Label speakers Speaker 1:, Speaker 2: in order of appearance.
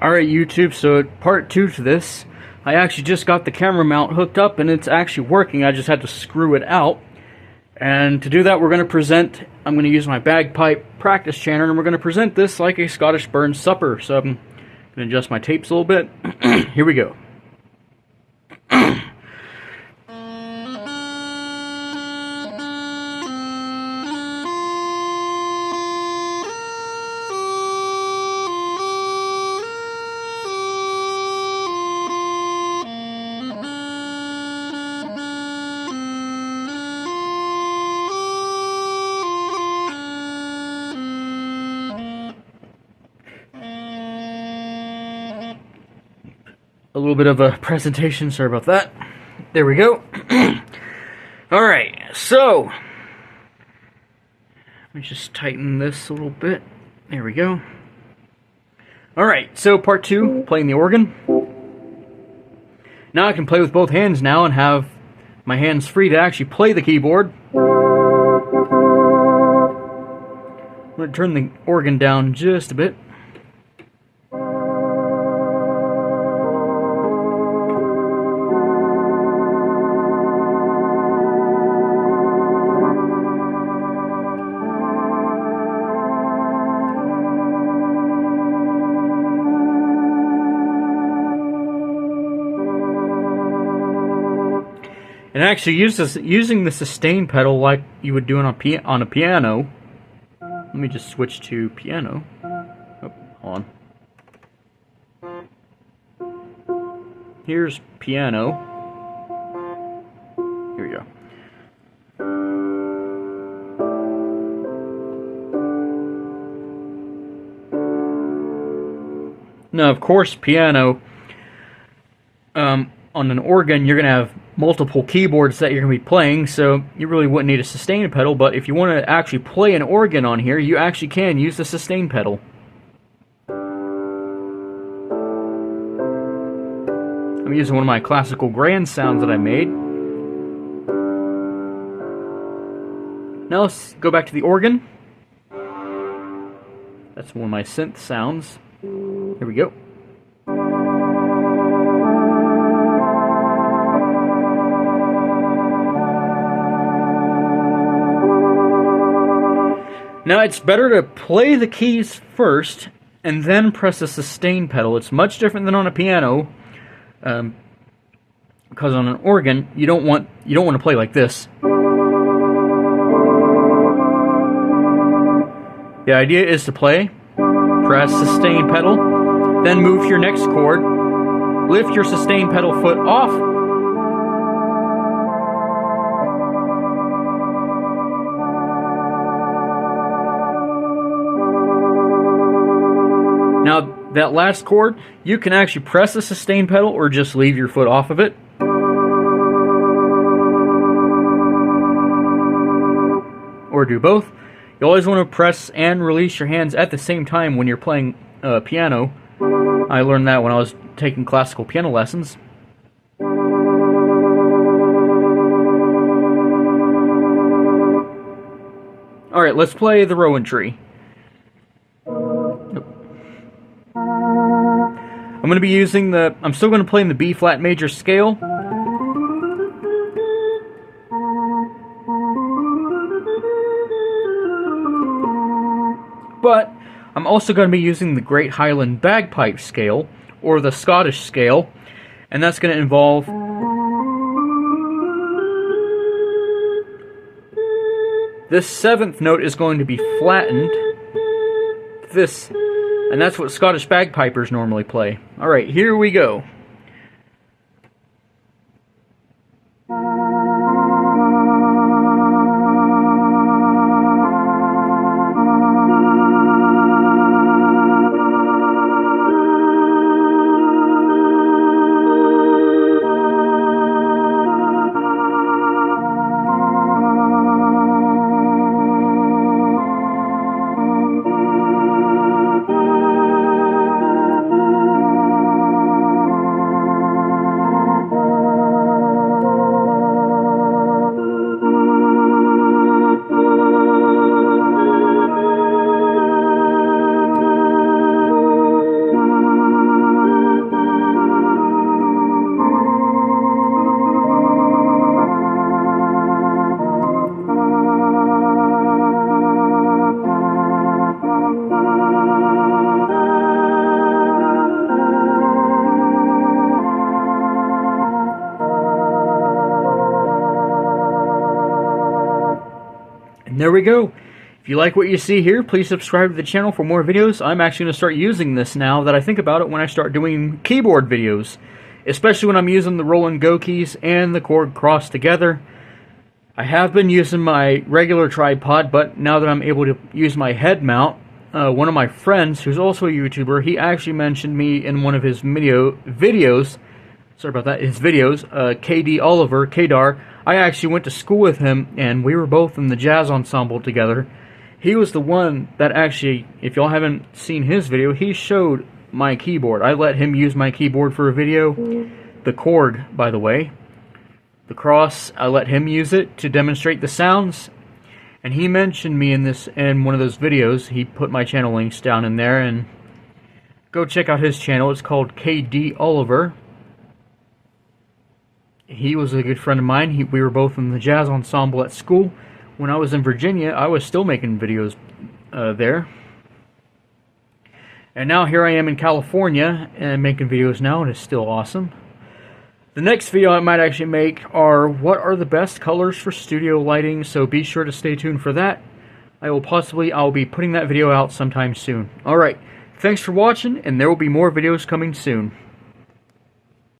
Speaker 1: Alright YouTube, so part 2 to this. I actually just got the camera mount hooked up and it's actually working. I just had to screw it out. And to do that I'm going to use my bagpipe practice chanter, and we're going to present this like a Scottish burn supper. So I'm going to adjust my tapes a little bit. Here we go. A little bit of a presentation, sorry about that. There we go. Alright, so let me just tighten this a little bit. There we go. Alright, so part 2, playing the organ. Now I can play with both hands now and have my hands free to actually play the keyboard. I'm going to turn the organ down just a bit. And actually using the sustain pedal like you would do on a piano. Let me just switch to piano. Oh, hold on. Here's piano. Here we go. Now, of course, piano, on an organ, you're going to have multiple keyboards that you're going to be playing, so you really wouldn't need a sustain pedal, but if you want to actually play an organ on here, you actually can use the sustain pedal. I'm using one of my classical grand sounds that I made. Now let's go back to the organ. That's one of my synth sounds. Here we go. Now it's better to play the keys first and then press the sustain pedal. It's much different than on a piano, because on an organ you don't want to play like this. The idea is to play, press sustain pedal, then move to your next chord, lift your sustain pedal foot off. Now, that last chord, you can actually press the sustain pedal or just leave your foot off of it. Or do both. You always want to press and release your hands at the same time when you're playing piano. I learned that when I was taking classical piano lessons. Alright, let's play the Rowan Tree. I'm going to be using I'm still going to play in the B flat major scale. But I'm also going to be using the Great Highland Bagpipe scale, or the Scottish scale, and that's going to involve this 7th note is going to be flattened. And that's what Scottish bagpipers normally play. Alright, here we go. there we go. If you like what you see here, please subscribe to the channel for more videos. I'm actually going to start using this now that I think about it when I start doing keyboard videos, especially when I'm using the Roll and Go keys and the Korg Kross together. I have been using my regular tripod, but now that I'm able to use my head mount, one of my friends, who's also a YouTuber, he actually mentioned me in one of his videos, sorry about that, his videos, KD Oliver, Kadar. I actually went to school with him, and we were both in the jazz ensemble together. He was the one that actually, if y'all haven't seen his video, he showed my keyboard. I let him use my keyboard for a video. The Korg, by the way. The Kross, I let him use it to demonstrate the sounds. And he mentioned me in one of those videos. He put my channel links down in there, and go check out his channel. It's called KD Oliver. He was a good friend of mine. We were both in the jazz ensemble at school. When I was in Virginia, I was still making videos there. And now here I am in California and making videos now, and it's still awesome. The next video I might actually make are what are the best colors for studio lighting, so be sure to stay tuned for that. I'll be putting that video out sometime soon. Alright, thanks for watching, and there will be more videos coming soon.